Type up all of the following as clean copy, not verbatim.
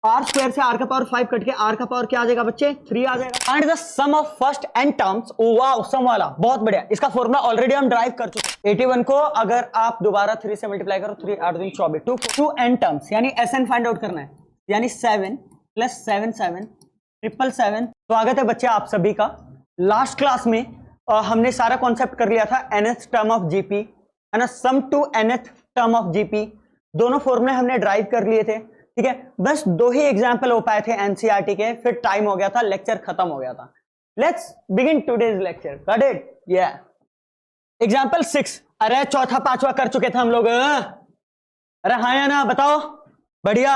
Are square से r का power 5 cut के आर का पावर क्या आ जाएगा बच्चे 3 आ जाएगा। And the sum of first n terms, oh wow sum वाला बहुत बढ़िया, इसका फॉर्मूला ऑलरेडी हम ड्राइव कर चुके हैं। 81 को अगर आप दोबारा 3 से मल्टीप्लाई करो 3 8 दूनी 24 टू एन टर्म्स यानी एस एन फाइंड आउट करना है, यानी 7 + 7 7 777। स्वागत है बच्चे आप सभी का। लास्ट क्लास में हमने सारा कॉन्सेप्ट कर लिया था nth टर्म ऑफ जीपी है ना, sum to nth term of GP, दोनों फॉर्मूले हमने ड्राइव कर लिए थे। ठीक है, बस 2 ही एग्जाम्पल हो पाए थे एनसीईआरटी के, फिर टाइम हो गया था, लेक्चर खत्म हो गया था। Let's begin today's lecture. Got it? या एग्जाम्पल 6। अरे चौथा पांचवा कर चुके थे हम लोग। अरे हाँ या ना बताओ, बढ़िया।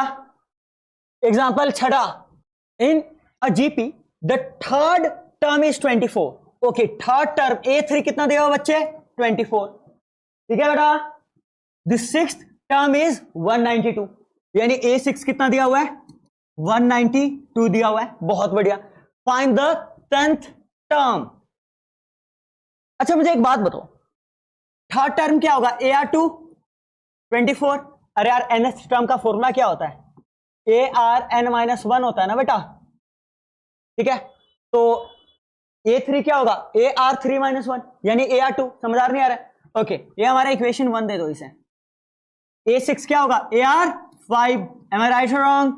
Example 6 in a GP the third term is 24। Okay, third term A3 कितना दिया हुआ बच्चे 24। ठीक है बेटा, द सिक्स्थ टर्म इज 192 यानी A6 कितना दिया हुआ है 192 दिया हुआ है। बहुत बढ़िया। Find the 10th term. अच्छा मुझे एक बात बताओ, थर्ड टर्म क्या होगा AR2 24। अरे यार nth टर्म का फॉर्मूला क्या होता है ARn-1 होता है ना बेटा। ठीक है, तो A3 क्या होगा AR3-1 यानी AR2। समझ आ नहीं आ रहा है? ओके, ये हमारा इक्वेशन 1 दे दो इसे। A6 क्या होगा AR5। एम आई राइट और रॉन्ग?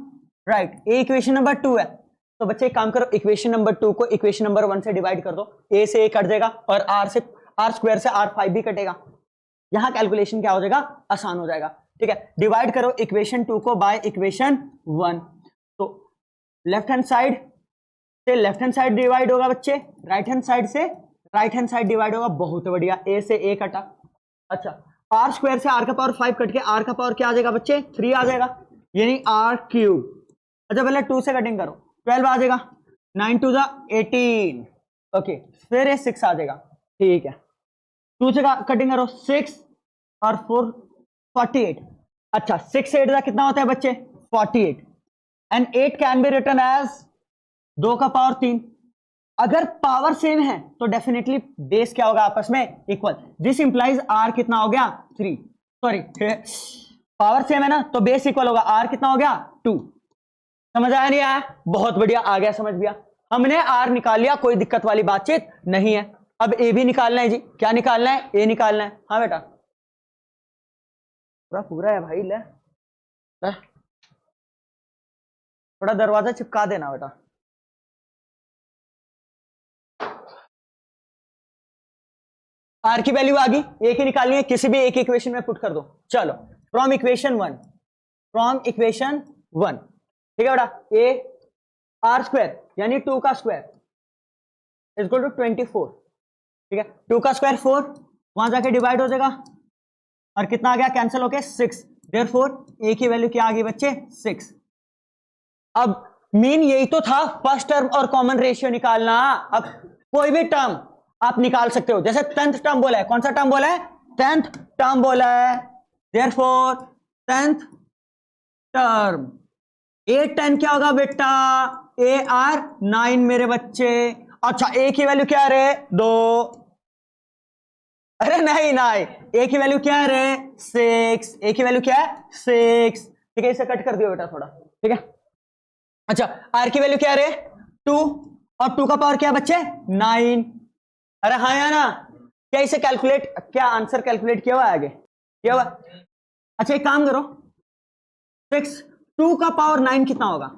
राइट। ए इक्वेशन नंबर 2 है। तो बच्चे एक काम करो, इक्वेशन नंबर 2 को इक्वेशन नंबर 1 से डिवाइड कर दो। A से A कट जाएगा और R स्क्वायर से R5 भी कटेगा। यहां कैलकुलेशन क्या हो जाएगा, आसान हो जाएगा। ठीक है, डिवाइड करो इक्वेशन 2 को बाय इक्वेशन 1। तो लेफ्ट हैंड साइड से लेफ्ट हैंड साइड डिवाइड होगा बच्चे, राइट हैंड साइड से राइट हैंड साइड डिवाइड होगा। बहुत बढ़िया, A से A कटा। अच्छा, आर स्क्वायर से आर का पावर 5 कट के आर का पावर क्या आ जाएगा बच्चे 3 आ जाएगा, यानी R3। अच्छा पहले 2 से कटिंग करो, 12 आ जाएगा। 9 2 18। ओके, फिर ये 6 आ जाएगा। ठीक है, 2 से कटिंग करो 6 और 4 48। अच्छा 6 8 कितना होता है बच्चे 48। And 8 can be written as 2 का पावर 3। अगर पावर सेम है तो डेफिनेटली बेस क्या होगा आपस में इक्वल। दिस इंप्लाइज आर कितना हो गया 3। सॉरी, पावर सेम है ना तो बेस इक्वल होगा। आर कितना हो गया 2। समझ आया नहीं आया? बहुत बढ़िया, आ गया समझ गया। हमने आर निकाल लिया, कोई दिक्कत वाली बातचीत नहीं है। अब ए भी निकालना है जी। क्या निकालना है? ए निकालना है। हाँ बेटा, पूरा पूरा है भाई। ले थोड़ा दरवाजा चिपका देना बेटा। आर की वैल्यू आ गई, ए की निकालनी है, किसी भी एक इक्वेशन में पुट कर दो। चलो, फ्रॉम इक्वेशन 1 ठीक है बेटा, ए आर स्क्वायर यानी 2 का स्क्वायर इज इक्वल टू 24। ठीक है, 2 का स्क्वायर 4, वहां जाके डिवाइड हो जाएगा और कितना आ गया कैंसिल होके 6। देयरफॉर ए की वैल्यू क्या आ गई बच्चे 6। अब मीन यही तो था, फर्स्ट टर्म और कॉमन रेशियो निकालना। अब कोई भी टर्म आप निकाल सकते हो, जैसे 10th टर्म बोला है। कौन सा टर्म बोला है 10th टर्म बोला है। देयरफॉर 10th टर्म A10 क्या होगा बेटा AR9 मेरे बच्चे। अच्छा, ए की वैल्यू क्या है 2। अरे नहीं नहीं, ए की वैल्यू क्या है 6। ए की वैल्यू क्या है 6। ठीक है, इसे कट कर दियो बेटा थोड़ा। ठीक है, अच्छा आर की वैल्यू क्या है 2 और 2 का पावर क्या बच्चे 9। अरे हाँ या ना? क्या इसे कैलकुलेट, क्या आंसर कैलकुलेट किया हुआ है आगे किया हुआ? अच्छा एक काम करो, 6 2 का पावर 9 कितना होगा?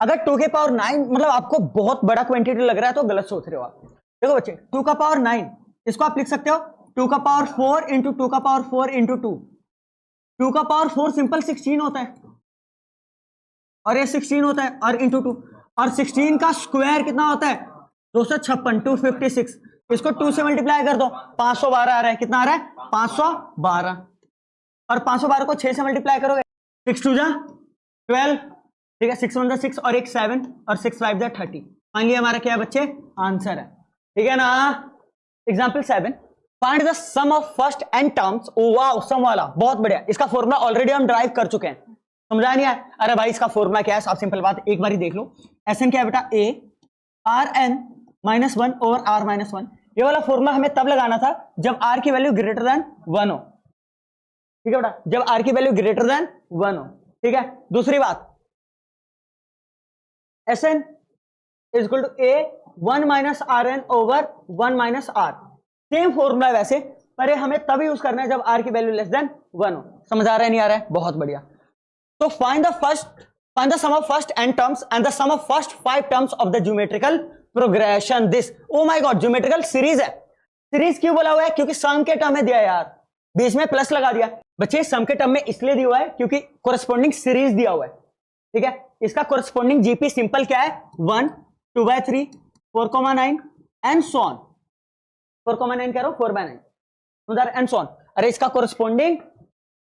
अगर 2 के पावर 9 मतलब आपको बहुत बड़ा क्वांटिटी लग रहा है तो गलत सोच रहे हो आप। देखो बच्चे 2 का पावर 9 इसको आप लिख सकते हो 2 का पावर 4 इंटू 2 का पावर 4 इंटू 2। 2 का पावर 4 सिंपल 16 होता है और ये 16 होता है और इंटू 2। और 16 का स्क्वायर कितना होता है 256 256। इसको 2 से मल्टीप्लाई कर दो 512 आ रहा है। कितना आ रहा है 512। और 512 को 6 से मल्टीप्लाई करोगे 6 2 12। ठीक है, 6 1 6 और एक 7 और 6 5 30। फाइनली हमारा क्या है बच्चे आंसर है। ठीक है ना? Example 7, find the sum of first n terms. Oh wow sum वाला बहुत बढ़िया, इसका फॉर्मूला ऑलरेडी हम ड्राइव कर चुके हैं। समझा नहीं आया? अरे भाई इसका फॉर्मूला क्या है, साफ सिंपल बात, एक बार ही देख लो। एसएन क्या है बेटा ए Rn-1 और R-1। ये वाला फॉर्मूला हमें तब लगाना था जब R की वैल्यू ग्रेटर देन 1 हो। ठीक है बेटा, जब R की वैल्यू ग्रेटर देन 1 हो। ठीक है, दूसरी बात S n is equal to a 1 minus r n over 1 minus r. Same formula वैसे, पर हमें तब यूज करना है जब आर की वैल्यू लेस देन 1 हो। समझ आ रहा है नहीं आ रहा है? बहुत बढ़िया। तो find the sum of first n terms and the sum of first 5 terms of the geometrical progression this. Oh my god, geometrical series है। सीरीज क्यों बोला हुआ है? क्योंकि सम के टर्म में दिया यार, बीच में प्लस लगा दिया। बच्चे सम के टर्म में इसलिए दिया हुआ है क्योंकि कोरस्पॉन्डिंग सीरीज दिया हुआ है। ठीक है, इसका कोरस्पॉन्डिंग जीपी सिंपल क्या है? 1, 2/3, 4,9 एंड सो ऑन। 4,9 कह रहा हूं, 4/9 एंड सो ऑन। अरे इसका कोरस्पॉन्डिंग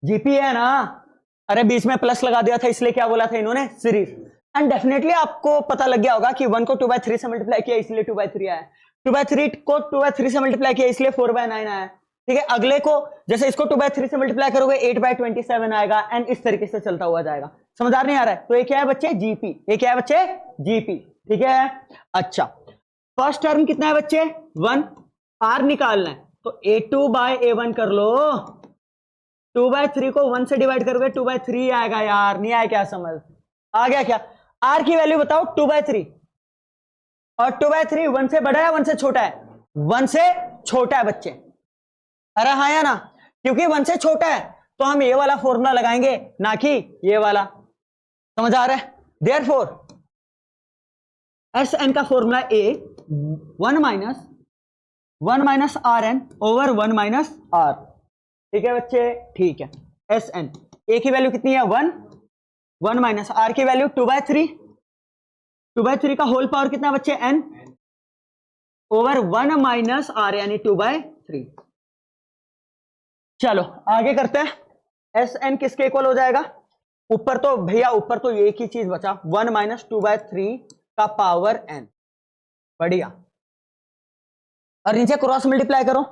जीपी है ना। अरे बीच में प्लस लगा दिया था, इसलिए क्या बोला था इन्होंने? सीरीज। एंड डेफिनेटली आपको पता लग गया होगा कि 1 को 2/3 से मल्टीप्लाई किया इसलिए 2/3 आया, 2/3 को 2/3 से मल्टीप्लाई किया इसलिए 4/9 आया। ठीक है, अगले को जैसे इसको 2/3 से मल्टीप्लाई करोगे 8/27 आएगा, एंड इस तरीके से चलता हुआ जाएगा। समझदार नहीं आ रहा है? तो ये क्या है बच्चे? जीपी। ये क्या है बच्चे? जीपी। ठीक है, अच्छा फर्स्ट टर्म कितना है बच्चे? 1। आर निकालना है तो a2/a1 कर लो। 2/3 को 1 से डिवाइड करोगे 2/3 आएगा यार। नहीं आया क्या? समझ आ गया क्या? आर की वैल्यू बताओ 2/3, और 2/3 1 से बड़ा है 1 से छोटा है? 1 से छोटा है बच्चे। अरे हाँ या ना? क्योंकि 1 से छोटा है तो हम ये वाला फॉर्मूला लगाएंगे, ना कि ये वाला। समझ आ रहा है? देयरफॉर एस एन का formula a 1 minus r n over 1 minus r. ठीक है बच्चे? ठीक है। एस एन ए की वैल्यू कितनी है? 1 माइनस आर की वैल्यू 2/3, 2/3 का होल पावर कितना बच्चे? एन ओवर 1 माइनस आर यानी 2/3। चलो आगे करते हैं। एस एन किसके इक्वल हो जाएगा? ऊपर तो भैया ऊपर तो एक ही चीज बचा, 1 माइनस 2/3 का पावर एन। बढ़िया। और नीचे क्रॉस मल्टीप्लाई करो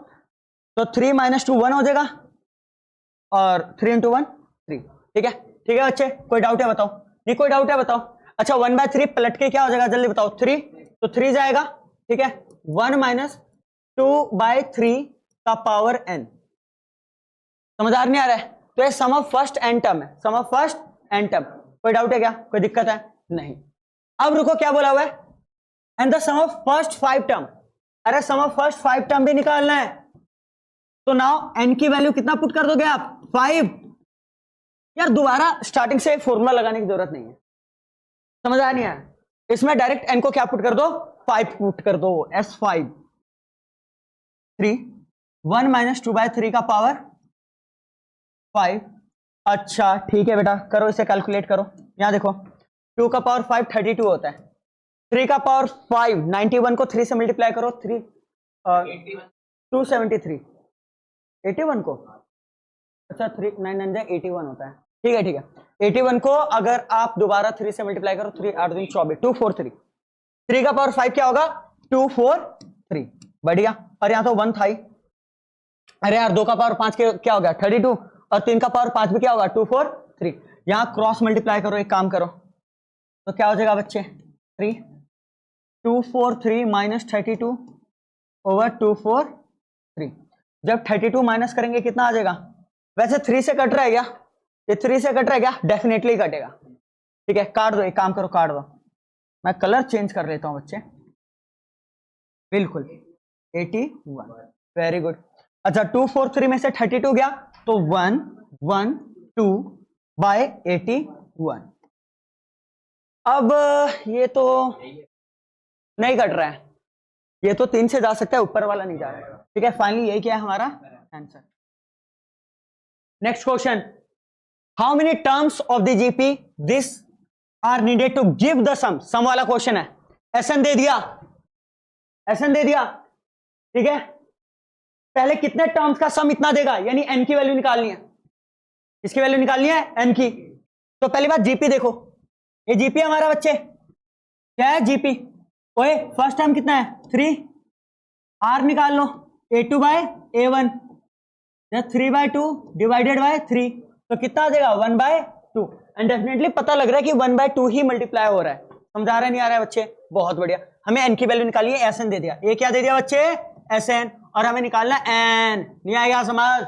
तो 3 माइनस 2 1 हो जाएगा, और 3 इंटू 1 3। ठीक है? ठीक है बच्चे, कोई डाउट है बताओ? नहीं कोई डाउट है बताओ? अच्छा 1/3 पलट के क्या हो जाएगा जल्दी बताओ? 3, तो 3 जाएगा। ठीक है, 1 माइनस 2/3 का पावर एन। समझदार नहीं आ रहा है? तो ये सम ऑफ फर्स्ट एन टर्म है, sum of first N term. कोई डाउट है क्या? कोई दिक्कत है? नहीं। अब रुको, क्या बोला हुआ है? And the sum of first 5 term. अरे सम ऑफ फर्स्ट 5 टर्म भी निकालना है, तो नाउ एन की वैल्यू कितना पुट कर दोगे आप? 5। यार दोबारा स्टार्टिंग से फॉर्मूला लगाने की जरूरत नहीं है। समझ आया नहीं आया? इसमें डायरेक्ट एन को क्या पुट कर दो? 5 पुट कर दो। S5 3 1 माइनस 2/3 का पावर 5। अच्छा ठीक है बेटा, करो इसे, कैलकुलेट करो। यहां देखो 2 का पावर 5 32 होता है, 3 का पावर 5 91 को 3 से मल्टीप्लाई करो 3 273 81 को, अच्छा 3 9 9 81 होता है। ठीक है ठीक है, 81 को अगर आप दोबारा 3 से मल्टीप्लाई करो 3 8 दिन 24 243, 3 का पावर 5 क्या होगा? 243। बढ़िया। और यहाँ तो 1 था ही। अरे यार 2 का पावर 5 क्या हो गया? 32, और 3 का पावर 5 भी क्या होगा? 243। यहाँ क्रॉस मल्टीप्लाई करो, एक काम करो तो क्या हो जाएगा बच्चे? 3 243 माइनस 32 ओवर 243। जब 32 माइनस करेंगे कितना आ जाएगा? वैसे 3 से कट रहा है क्या? ये 3 से कट रहा है क्या? डेफिनेटली कटेगा। ठीक है, काट दो, एक काम करो काट दो। मैं कलर चेंज कर लेता हूं बच्चे। बिल्कुल 81, वेरी गुड। अच्छा 243 में से 32 गया तो 1 1 2 बाय 81। अब ये तो नहीं कट रहा है, ये तो 3 से जा सकता है, ऊपर वाला नहीं जा रहा है। ठीक है, फाइनली यही क्या है हमारा answer. Next question, how many terms of the GP this are needed to give the sum? Sum वाला क्वेश्चन है। एसएन दे दिया, एसएन दे दिया। ठीक है, पहले कितने टर्म्स का सम इतना देगा, यानी एन की वैल्यू निकालनी है। इसकी वैल्यू निकालनी है एन की। तो पहली बात जीपी देखो, ये जीपी हमारा बच्चे क्या है? जीपी। ओए फर्स्ट टर्म कितना है? 3। आर निकाल लो, A2/A1 3/2 डिवाइडेड बाय 3, तो कितना आ जाएगा? 1/2। एंड डेफिनेटली पता लग रहा है कि 1/2 ही मल्टीप्लाई हो रहा है। समझा रहा है नहीं आ रहा है बच्चे? बहुत बढ़िया। हमें एन की वैल्यू निकालिए, एसएन दे दिया। ये क्या दे दिया बच्चे? एसएन। और हमें निकालना एन। नहीं आएगा समझ?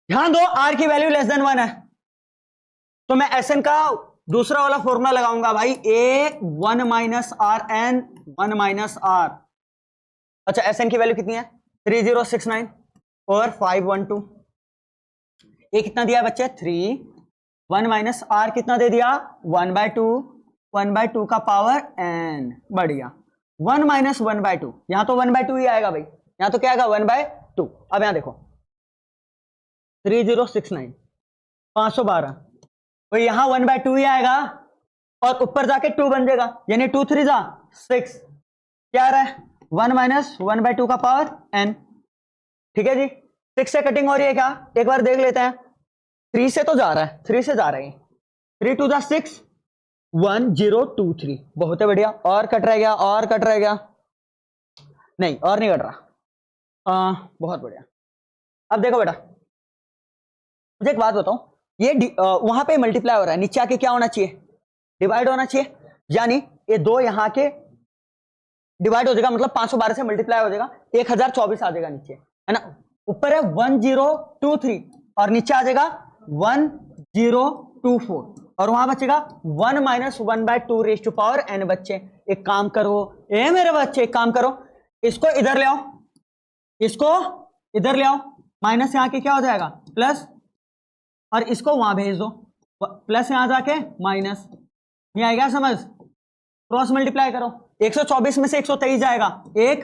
ध्यान दो, आर की वैल्यू लेस देन 1 है, तो मैं एसएन का दूसरा वाला फॉर्मूला लगाऊंगा भाई, a 1 minus r n 1 minus r. अच्छा एस एन की वैल्यू कितनी है 3069 और 512। ये कितना दिया बच्चे 3, 1 माइनस आर कितना दे दिया 1/2, 1/2 का पावर n। बढ़िया 1 माइनस 1/2, यहां तो 1/2 ही आएगा भाई, यहां तो क्या आएगा 1/2। अब यहां देखो 3069 512, तो यहां 1/2 ही आएगा और ऊपर जाके 2 बन जाएगा, यानी 2 3 जा 6, क्या आ रहा है 1 माइनस 1/2 का पावर n। ठीक है जी, 6 से कटिंग हो रही है क्या, एक बार देख लेते हैं। 3 से तो जा रहा है, 3 से जा रहा है, 3 2 जा 6, 1 0 2 3, बहुत है बढ़िया। और कट रह गया, और कट रह गया, नहीं और नहीं कट रहा, बहुत बढ़िया। अब देखो बेटा मुझे एक बात बताओ, ये वहां पे मल्टीप्लाई हो रहा है, नीचे आके क्या होना चाहिए डिवाइड होना चाहिए, यानी ये दो यहां के डिवाइड हो जाएगा, मतलब 512 से मल्टीप्लाई हो जाएगा, 1024 आ जाएगा नीचे, है ना। ऊपर है 1023 और नीचे आ जाएगा 1024 और वहां बचेगा 1 minus 1/2 raise to power n। बच्चे एक काम करो, ए मेरे बच्चे एक काम करो, इसको इधर ले आओ, इसको इधर ले आओ, माइनस यहां के क्या हो जाएगा प्लस, और इसको वहां भेज दो, प्लस यहां जाके माइनस, नहीं आएगा समझ, क्रॉस मल्टीप्लाई करो, 124 में से 123 जाएगा एक,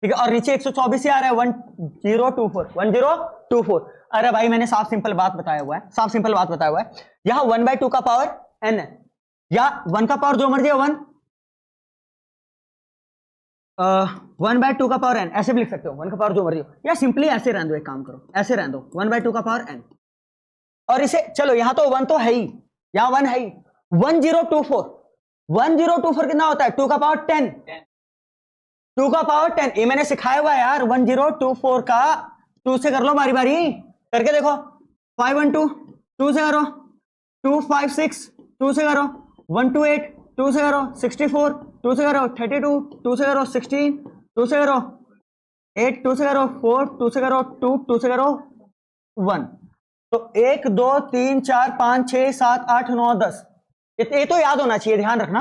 ठीक है, और नीचे 124 ही आ रहा है 1024। अरे भाई मैंने साफ सिंपल बात बताया हुआ है, साफ सिंपल बात बताया हुआ है, यहां 1/2 का पावर n है, या 1 का पावर जो मर्जी है 1/2 का पावर n, ऐसे भी लिख सकते हो 1 का पावर जो मर्जी हो, या सिंपली ऐसे रहने दो, एक काम करो ऐसे रहने दो 1/2 का पावर n, और इसे चलो यहां तो 1 तो है ही, यहां 1 है ही, 1024 कितना होता है 2 का पावर 10, 2 का पावर 10, ये मैंने सिखाया हुआ है यार। 1024 का 2 से कर लो, बारी बारी करके देखो, 512 2 से करो, 256 2 से करो, 128 2 से करो, 64 2 से करो, 32 2 से करो, 16 2 से करो, 8 2 से करो, 4 2 से करो, 2 से करो, 1। तो 1 2 3 4 5 6 7 8 9 10, ये तो याद होना चाहिए, ध्यान रखना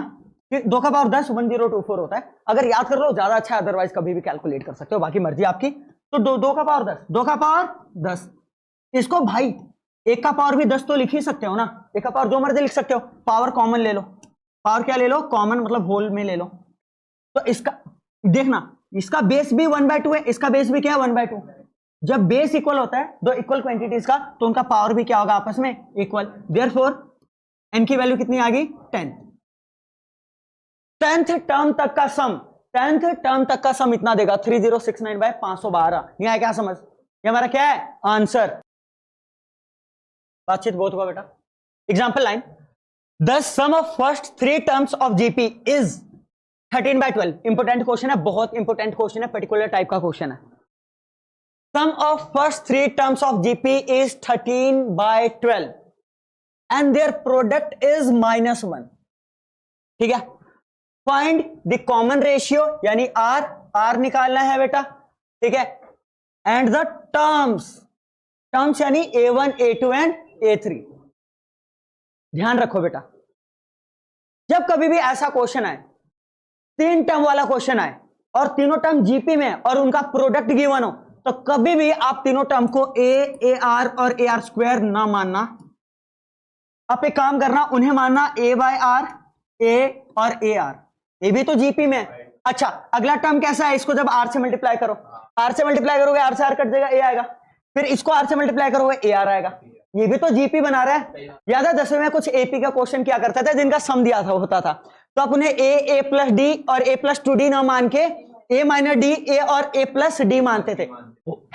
कि 2 का पावर 10 1024 होता है। अगर याद कर लो ज्यादा अच्छा है, अदरवाइज कभी भी कैलकुलेट कर सकते हो, बाकी मर्जी आपकी। तो 2 का पावर 10, 2 का पावर 10, इसको भाई 1 का पावर भी 10 तो लिख ही सकते हो ना, 1 का पावर जो मर्जी लिख सकते हो, पावर कॉमन ले लो, पावर क्या ले लो कॉमन, मतलब होल में ले लो। तो इसका देखना, इसका बेस भी 1/2 है, इसका बेस भी क्या है 1/2। जब बेस इक्वल होता है दो इक्वल क्वांटिटीज का, तो उनका पावर भी क्या होगा आपस में इक्वल, देयरफॉर n की वैल्यू कितनी आ गई 10। 10th टर्म तक का सम, 10th टर्म तक का सम इतना देगा 3069/512। ये है क्या समझ, ये हमारा क्या है आंसर। बातचीत बहुत हुआ बेटा। Example 9, the sum of first 3 terms of GP is 13/12। Important question है, बहुत इंपोर्टेंट क्वेश्चन है, पर्टिकुलर टाइप का क्वेश्चन है। Sum of first 3 terms of GP is 13/12 and their product is -1। ठीक है, फाइंड द कॉमन रेशियो, यानी r निकालना है बेटा, ठीक है, एंड द टर्म्स यानी A1 A2 एंड A3। ध्यान रखो बेटा, जब कभी भी ऐसा क्वेश्चन आए, 3 टर्म वाला क्वेश्चन आए और तीनों टर्म जीपी में और उनका प्रोडक्ट गिवन हो, तो कभी भी आप तीनों टर्म को ए आर और AR स्क्वायर ना मानना, आप एक काम करना उन्हें मानना A/R, A और AR, ये भी तो जीपी में है। अच्छा अगला टर्म कैसा है, इसको जब R से मल्टीप्लाई करो, R से मल्टीप्लाई करोगे R से R कट जाएगा, A आएगा, फिर इसको R से मल्टीप्लाई करोगे AR आएगा, ये भी तो जीपी बना रहा है। याद है 10वीं में कुछ एपी का क्वेश्चन क्या करता था, जिनका सम दिया था होता था, तो आप उन्हें A प्लस डी और A प्लस 2D ना मान के A माइनस डी A और A प्लस डी मानते थे।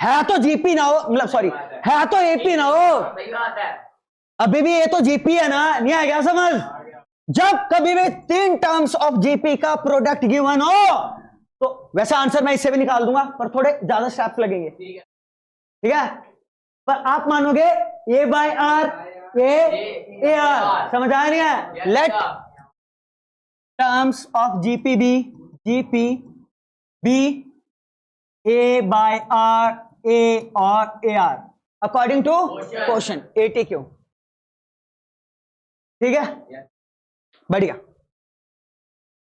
है तो जीपी ना हो, मतलब सॉरी है तो एपी ना हो, अभी भी ये तो जीपी है ना, नहीं आएगा समझ। जब कभी भी 3 टर्म्स ऑफ जीपी का प्रोडक्ट गिवन हो, तो वैसे आंसर मैं इससे भी निकाल दूंगा, पर थोड़े ज्यादा स्टेप्स लगेंगे, ठीक है, पर आप मानोगे A/R AR, समझ आया नहीं है। Let terms of GP be A/R A और AR according to question ATQ। ठीक है, बढ़िया।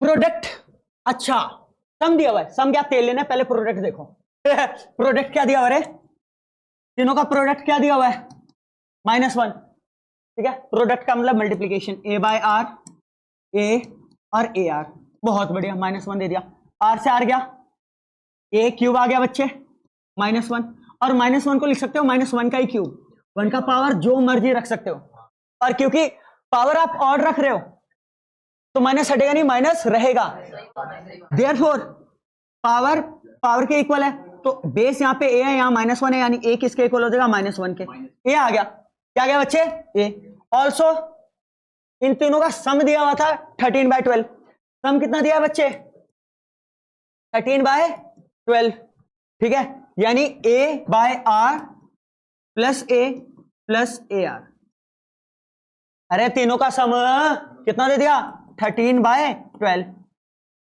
प्रोडक्ट, अच्छा सम दिया हुआ है, सम क्या तेल लेना है, पहले प्रोडक्ट देखो। प्रोडक्ट क्या दिया हुआ है, तीनों का प्रोडक्ट क्या दिया हुआ है, -1, ठीक है। प्रोडक्ट का मतलब मल्टीप्लीकेशन, a बाय आर, ए और ए आर, बहुत बढ़िया, -1 दे दिया। आर से आर गया, ए क्यूब आ गया बच्चे, -1, और -1 को लिख सकते हो -1 का ही क्यूब, 1 का पावर जो मर्जी रख सकते हो, और क्योंकि पावर आप ऑड रख रहे हो तो माइनस हटेगा नहीं, माइनस रहेगा। देयरफॉर पावर पावर के इक्वल है, तो बेस यहाँ पे ए है, यहाँ -1 है, यानी ए किसके इक्वल हो जाएगा, -1 के। ए आ गया, क्या आ गया बच्चे, ए। ऑल्सो इन तीनों का सम दिया हुआ था 13/12, सम कितना दिया बच्चे, 13/12, ठीक है, यानी a by r plus a r. अरे तीनों का सम कितना दे दिया, 13/12।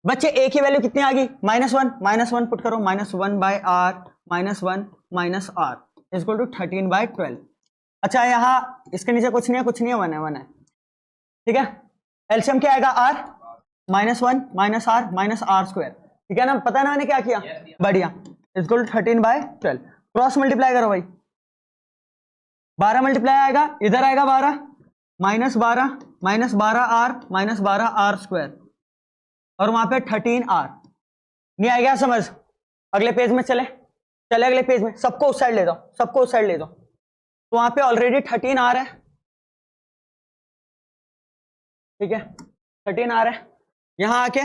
बच्चे ए की वैल्यू कितनी आ गई, -1 पुट करो, -1 by r -1 minus r equal to 13/12। अच्छा यहां इसके नीचे कुछ नहीं है, कुछ नहीं है, 1 है, ठीक है। एलसीएम क्या आएगा, आर -1 माइनस आर स्क्वायर, ठीक है ना, पता है ना मैंने क्या किया, बढ़िया, इक्वल टू 13/12। क्रॉस मल्टीप्लाई करो भाई, 12 मल्टीप्लाई आएगा, इधर आएगा 12 -12 आर स्क्वायर, और वहां पे 13r, नहीं आएगा समझ। अगले पेज में चले अगले पेज में, सबको उस साइड ले दो, तो वहां पे ऑलरेडी 13r है, ठीक है, 13r है, यहां आके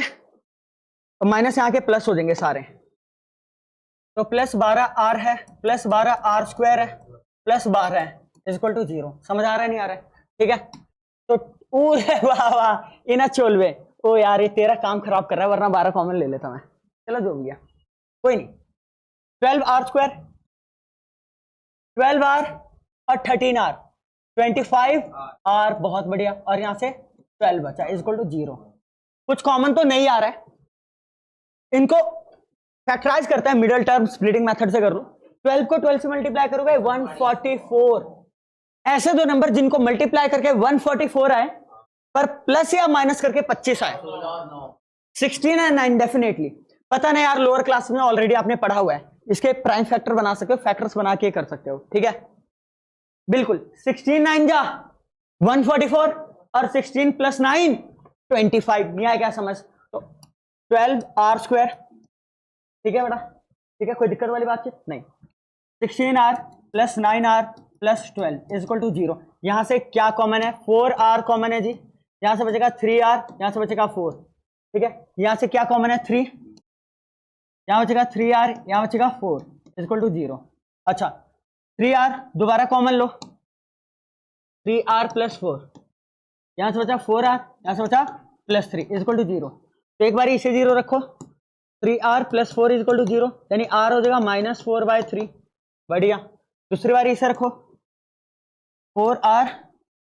माइनस यहाँ के प्लस हो जाएंगे सारे, तो +12r है, +12r स्क्वायर है, +12 है, इक्वल टू 0। समझ आ रहा है नहीं आ रहा है, ठीक है। तो वाह वाह इना चोलवे, ओ यार ये तेरा काम खराब कर रहा है, वरना 12 कॉमन ले लेता मैं, चलो जो भी है कोई नहीं। 12r स्क्वायर, 12r और 13r, 25r, बहुत बढ़िया, और यहां से 12 बचा, इक्वल टू 0। कुछ कॉमन तो नहीं आ रहा है, इनको फैक्टराइज करते हैं, मिडिल टर्म स्प्लिटिंग मेथड से कर लो। 12 को 12 से मल्टीप्लाई करोगे 144, ऐसे दो नंबर जिनको मल्टीप्लाई करके 144 आए पर प्लस या माइनस करके 25 आए, 16 एंड 9 डेफिनेटली। पता नहीं यार, लोअर क्लास में ऑलरेडी आपने पढ़ा हुआ है, इसके प्राइम फैक्टर बना सकते हो, फैक्टर्स बना के कर सकते हो, ठीक है, बिल्कुल। 16 9 जा 144 और 16 + 9 25, नहीं आया क्या समझ, तो 12r स्क्वायर, ठीक है बेटा, ठीक है, कोई दिक्कत वाली बात नहीं। 16r + 9r + 12 equal to 0। यहां से क्या कॉमन है, 4r कॉमन है जी, यहां से बचेगा 3r, यहां से बचेगा 4, ठीक है। यहां से क्या कॉमन है, 3, यहां बचेगा 3r, यहां बचेगा 4 इक्वल टू 0। अच्छा 3r दोबारा कॉमन लो, 3r + 4, यहां से बचा 4r, यहां से बचा +3 इक्वल टू 0। तो एक बार इसे 0 रखो, 3r + 4 इक्वल टू 0, यानी r हो जाएगा -4/3, बढ़िया। दूसरी बार इसे रखो, 4r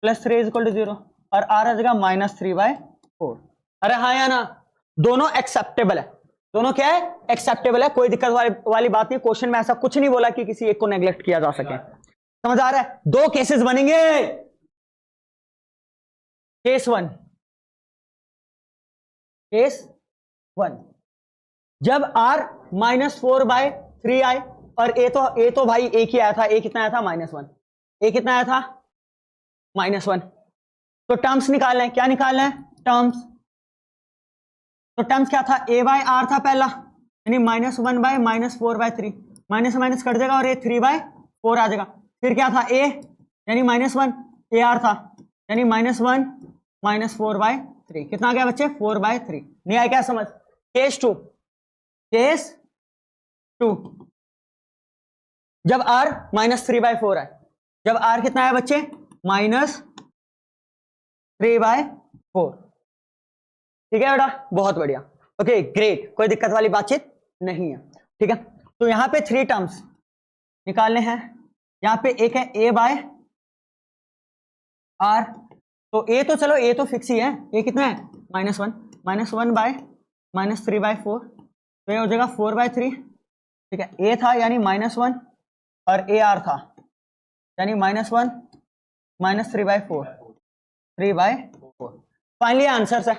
+ 3 इक्वल टू 0, और r आ जाएगा -3/4। अरे हाँ या ना, दोनों एक्सेप्टेबल है, दोनों क्या है, एक्सेप्टेबल है, कोई दिक्कत वाली बात नहीं। क्वेश्चन में ऐसा कुछ नहीं बोला कि किसी एक को नेग्लेक्ट किया जा सके, समझ आ रहा है। दो केसेस बनेंगे, केस 1, जब r -4/3 आए, और ए तो भाई एक ही आया था, ए कितना आया था, -1, ए कितना आया था, -1। तो टर्म्स निकालना है, क्या निकालना है, टर्म्स। तो टर्म्स क्या था, a/r था पहला, यानी -1/- 4/3, माइनस माइनस कट जाएगा और ये 3/4 आ जाएगा। फिर क्या था, a यानी -1, ar था यानी -1 - 4/3, कितना आ गया बच्चे, 4/3। नहीं आया क्या समझ। केस 2, जब r -3/4 है, जब r कितना है बच्चे, -3/4, ठीक है बेटा, बहुत बढ़िया, ओके ग्रेट, कोई दिक्कत वाली बातचीत नहीं है, ठीक है। तो यहां पे 3 टर्म्स निकालने हैं, यहां पे एक है a/r, तो a तो चलो a तो फिक्स ही है, a कितना है, -1 -3/4, तो ये हो जाएगा 4/3, ठीक है। a था यानी -1 और ar था यानी -1 - 3/4, 3/4। फाइनली आंसर है,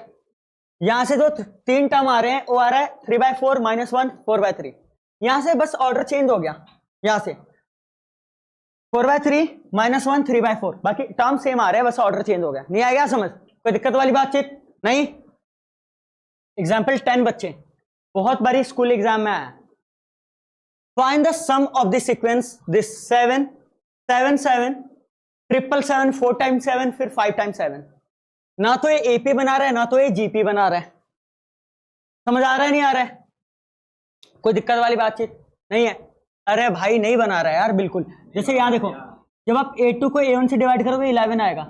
यहां से जो 3 टर्म आ रहे हैं वो आ रहा है 3/4 -1 4/3। यहां से बस ऑर्डर चेंज हो गया, यहां से 4/3 -1 3/4, बाकी टर्म सेम आ रहे हैं, बस ऑर्डर चेंज हो गया। नहीं आएगा समझ? कोई दिक्कत वाली बातचीत नहीं। एग्जाम्पल 10 बच्चे, बहुत बारी स्कूल एग्जाम में आया। Find the sum of the sequence this 7 7 7 777 4 times 7 फिर 5 टाइम्स 7। ना तो ये एपी बना रहा है ना तो ये जीपी बना रहा है। समझ आ रहा है नहीं आ रहा है? कोई दिक्कत वाली बातचीत नहीं है? अरे भाई नहीं बना रहा है यार बिल्कुल। जैसे यहां देखो, जब आप A2 को A1 से डिवाइड करोगे 11 आएगा,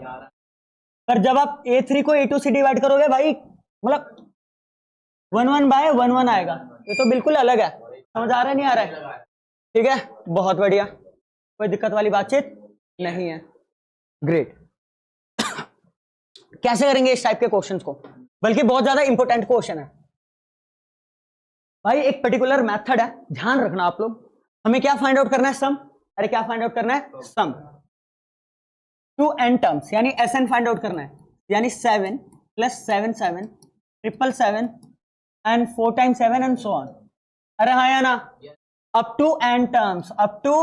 पर जब आप A3 को A2 से डिवाइड करोगे भाई मतलब 11/11 आएगा। ये तो बिल्कुल अलग है। समझ आ रहा है नहीं आ रहा है? ठीक है, बहुत बढ़िया, कोई दिक्कत वाली बातचीत नहीं है। ग्रेट। कैसे करेंगे इस टाइप के क्वेश्चंस को, बल्कि बहुत ज्यादा इंपॉर्टेंट क्वेश्चन है भाई। एक पर्टिकुलर मेथड है, ध्यान रखना आप लोग। हमें क्या फाइंड आउट करना है? सम। अरे क्या फाइंड आउट करना है? सम टू n टर्म्स, यानी Sn फाइंड आउट करना है, यानी 7 + 7 7 777 and 4 times 7 and so on. अरे हाँ या ना? Up to n terms, up to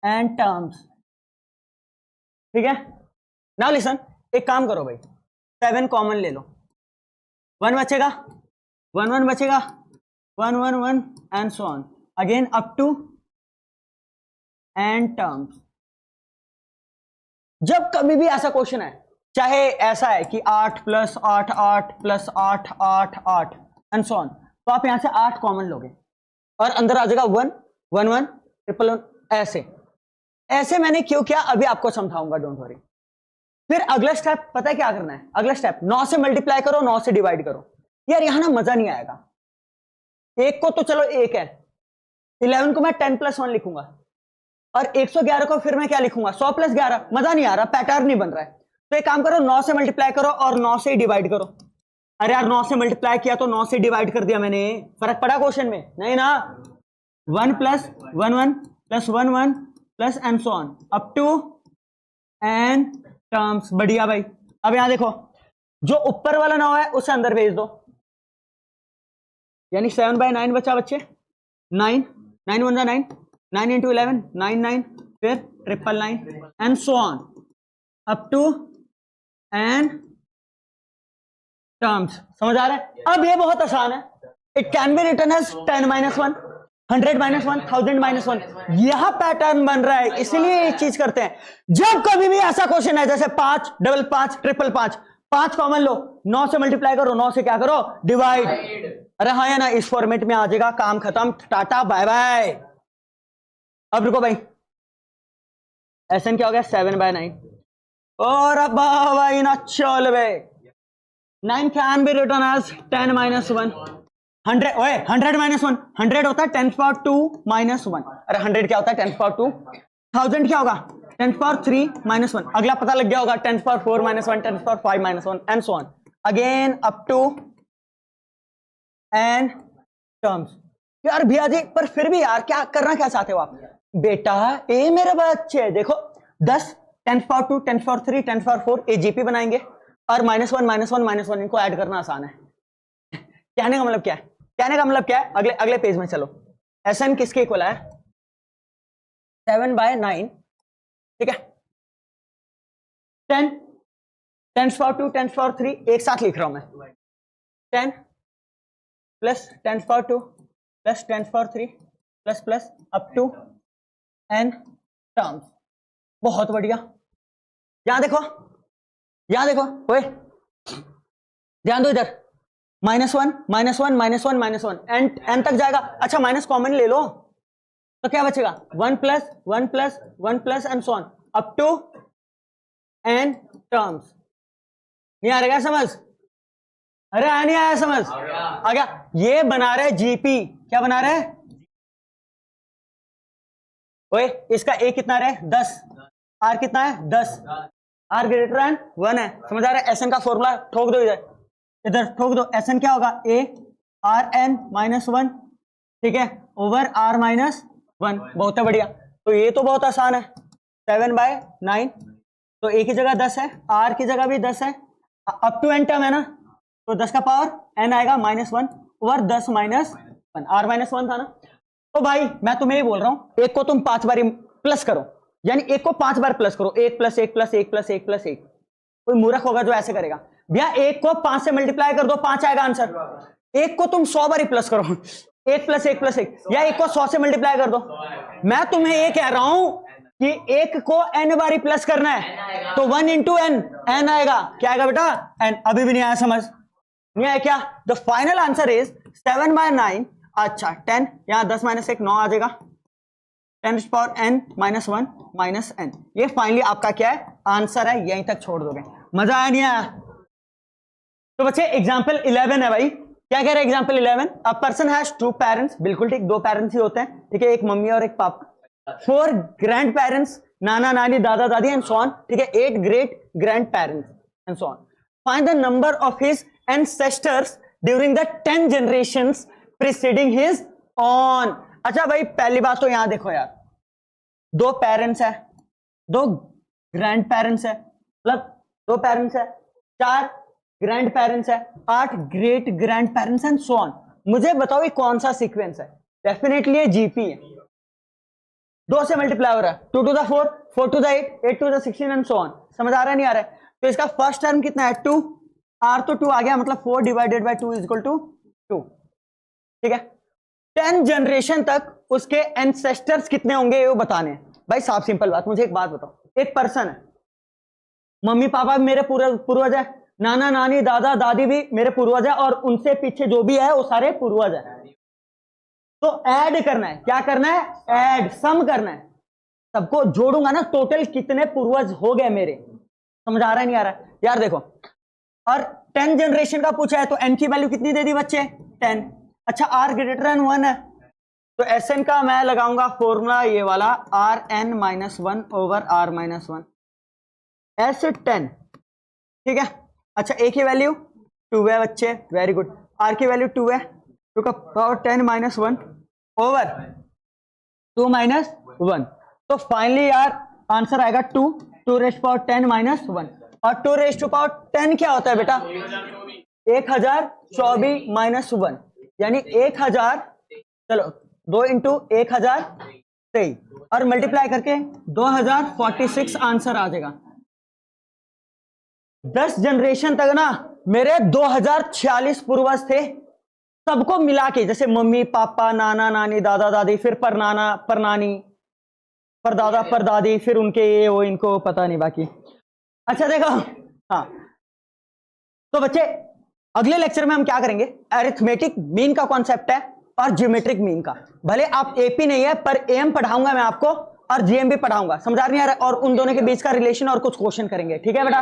n terms. ठीक है, नाउ लिसन, एक काम करो भाई, 7 कॉमन ले लो, 1 बचेगा, 1 1 बचेगा, 1 1 1 and so on again up to n terms. जब कभी भी ऐसा क्वेश्चन है, चाहे ऐसा है कि 8 + 8 8 + 8 8 8 एंड सो ऑन, तो आप यहां से 8 कॉमन लोगे और अंदर आ जाएगा 1 1 1 1 1 ऐसे ऐसे। मैंने क्यों किया अभी आपको समझाऊंगा, डोंट वरी। फिर अगला स्टेप पता है क्या करना है? अगला स्टेप 9 से मल्टीप्लाई करो, 9 से डिवाइड करो। यार यहां ना मजा नहीं आएगा। 1 को तो चलो 1 है, 11 को मैं 10 + 1 लिखूंगा और 111 को फिर मैं क्या लिखूंगा? 100 + 11। मजा नहीं आ रहा, पैटर्न नहीं बन रहा है। तो एक काम करो, 9 से मल्टीप्लाई करो और 9 से डिवाइड करो। अरे यार 9 से मल्टीप्लाई किया तो 9 से डिवाइड कर दिया मैंने, फर्क पड़ा क्वेश्चन में? नहीं ना। 1 + 1 1 + 1 1 plus and so on up to n terms. बढ़िया भाई। अब यहां देखो, जो ऊपर वाला 9 है उसे अंदर भेज दो, यानी 7/9 बचा बच्चे। 9 9 1 9 9 × 11 9 9 फिर 999 and so on up to n terms. समझ आ रहा है? अब ये बहुत आसान है। It can be written as 10 - 1 100 - 1 1000 - 1। यह पैटर्न बन रहा है, इसलिए ये चीज करते हैं। जब कभी भी ऐसा क्वेश्चन है जैसे 5 5 5 5 5 कॉमन लो, 9 से मल्टीप्लाई करो, 9 से क्या करो? डिवाइड। अरे हाँ या ना? इस फॉर्मेट में आ जाएगा, काम खत्म, टाटा बाय बाय। अब रुको भाई, एसएन क्या हो गया? 7/9। और अब भाई ना चल भाई, 9 कैन बी रिटन एज 10 - 1 100। ओए 100 - 1 100 होता है 10⁻2 - 1। अरे 100 क्या होता है? 10⁻2। 1000 क्या होगा? 10⁻3 - 1। अगला पता लग गया होगा, 10⁻4 - 1 10⁻5 - 1 and so on again up to n terms. यार भैया जी, पर फिर भी यार क्या करना क्या चाहते हो आप? बेटा ए मेरे बच्चे देखो, 10 10⁻2 10⁻3 10⁻4 एजीपी बनाएंगे और -1 -1 -1 इनको ऐड करना आसान है। कहने का मतलब क्या है? कहने का मतलब क्या है? अगले पेज में चलो। Sn किसके इक्वल है? 7/9। ठीक है, 10 10⁻2 10⁻3 एक साथ लिख रहा हूं मैं। 10 + 10⁻2 + 10⁻3 plus up to n terms. बहुत बढ़िया। यहां देखो, यहां देखो, ओए ध्यान दो इधर, -1 -1 -1 -1 n तक जाएगा। अच्छा माइनस कॉमन ले लो तो क्या बचेगा? 1 + 1 + 1 + and so on up to n terms. नहीं आ रहा क्या समझ? अरे नहीं आया समझ? आ गया। ये बना रहे जीपी। क्या बना रहे? ओए इसका a कितना रहे? 10। r कितना है? 10। r ग्रेटर देन 1 है। समझ आ रहा है? एसएन का फॉर्मूला ठोक दो इधर, इधर ठोक दो। एसएन क्या होगा? a rn - 1, ठीक है, ओवर r - 1। बहुत है बढ़िया। तो ये तो बहुत आसान है, 7/9 तो ए की जगह 10 है, आर की जगह भी 10 है, अप टू एन टर्म है ना, तो 10 का पावर एन आएगा -1 ओवर 10 -1, आर -1 था ना। तो भाई मैं तुम्हें ये बोल रहा हूं, एक को तुम 5 बार प्लस करो, यानी एक को 5 बार प्लस करो, 1 + 1 + 1 + 1 + 1। कोई मूर्ख होगा जो ऐसे करेगा। भैया एक को 5 से मल्टीप्लाई कर दो, 5 आएगा आंसर। एक को तुम 100 बार प्लस करो, 1 + 1 + 1, या एक को 100 से मल्टीप्लाई कर दो। मैं तुम्हें ये कह रहा हूं कि एक को n बारी प्लस करना है, तो 1 × n, n आएगा। क्या आएगा बेटा? n। अभी भी नहीं आया समझ? नहीं आया क्या? The final answer is 7/9। अच्छा 10, यहां 10 - 1 9 आ जाएगा, 10 पावर n -1 -n। ये फाइनली आपका क्या है? आंसर है। यहीं तक छोड़ दोगे। मजा आया नहीं आया? तो बच्चे एग्जाम्पल 11 है भाई। क्या कह रहे हैं example 11? A person has 2 parents, बिल्कुल ठीक, 2 पेरेंट्स ही होते हैं, ठीक है, एक मम्मी और एक पापा। 4 ग्रैंड पेरेंट्स, नाना नानी दादा दादी एंड सो ऑन, ठीक है, 8 great grand parents and so on. Find the number of his ancestors during the 10 generations preceding his on. अच्छा भाई पहली बात तो यहां देखो यार, 2 पेरेंट्स है, 2 ग्रैंड पेरेंट्स है, मतलब 2 पेरेंट्स है, 4 ग्रैंड पेरेंट्स है, 8 great grand parents and so on. मुझे बताओ ये कौन सा सीक्वेंस है? डेफिनेटली ये जीपी है। 2 से मल्टीप्लाई हो रहा है, 2 to the 4, 4 to the 8, 8 to the 16 and so on. समझ आ रहा है नहीं आ रहा है? तो इसका फर्स्ट टर्म कितना है? 2, आर तो 2 आ गया, मतलब 4 / 2 = 2, ठीक है। 10 जनरेशन तक उसके एंसेस्टर्स कितने होंगे ये बताने हैं भाई। साफ सिंपल बात। मुझे एक बात बताओ, एक पर्सन है, मम्मी पापा भी मेरे पूर्वज है, नाना नानी दादा दादी भी मेरे पूर्वज है, और उनसे पीछे जो भी है वो सारे पूर्वज है। तो ऐड करना है, क्या करना है? ऐड, सम करना है, सबको जोड़ूंगा ना, टोटल कितने पूर्वज हो गए मेरे। समझ आ रहा है नहीं आ रहा है? यार देखो, और 10 जनरेशन का पूछा है, तो n की वैल्यू कितनी दे दी बच्चे? 10। अच्छा r > 1 है, तो Sn का मैं लगाऊंगा फॉर्मूला ये वाला, Rn - 1 ओवर r - 1 S10, ठीक है। अच्छा a की वैल्यू 2 है बच्चे, वेरी गुड। r की वैल्यू 2 है, 2 का पावर 10 - 1 ओवर 2 - 1। तो फाइनली यार आंसर आएगा 2 to the power 10 - 1। और 2 to the power 10 क्या होता है बेटा? 1024 - 1, यानी 1000, चलो 2 × 1023, और मल्टीप्लाई करके 2046 आंसर आ जाएगा। 10 जनरेशन तक ना मेरे 2046 पूर्वज थे, सबको मिला के, जैसे मम्मी पापा नाना नानी दादा दादी, फिर परनाना परनानी, परदादा परदादी, फिर उनके ये वो, इनको पता नहीं बाकी। अच्छा देखो, हाँ, तो बच्चे अगले लेक्चर में हम क्या करेंगे? अरिथमेटिक मीन का कॉन्सेप्ट है और ज्योमेट्रिक मीन का। भले आप एपी नहीं है, पर एम पढ़ाऊंगा मैं आपको, और जीएम भी पढ़ाऊंगा। समझ आ रही है? और उन दोनों के बीच का रिलेशन और कुछ क्वेश्चन करेंगे, ठीक है बेटा?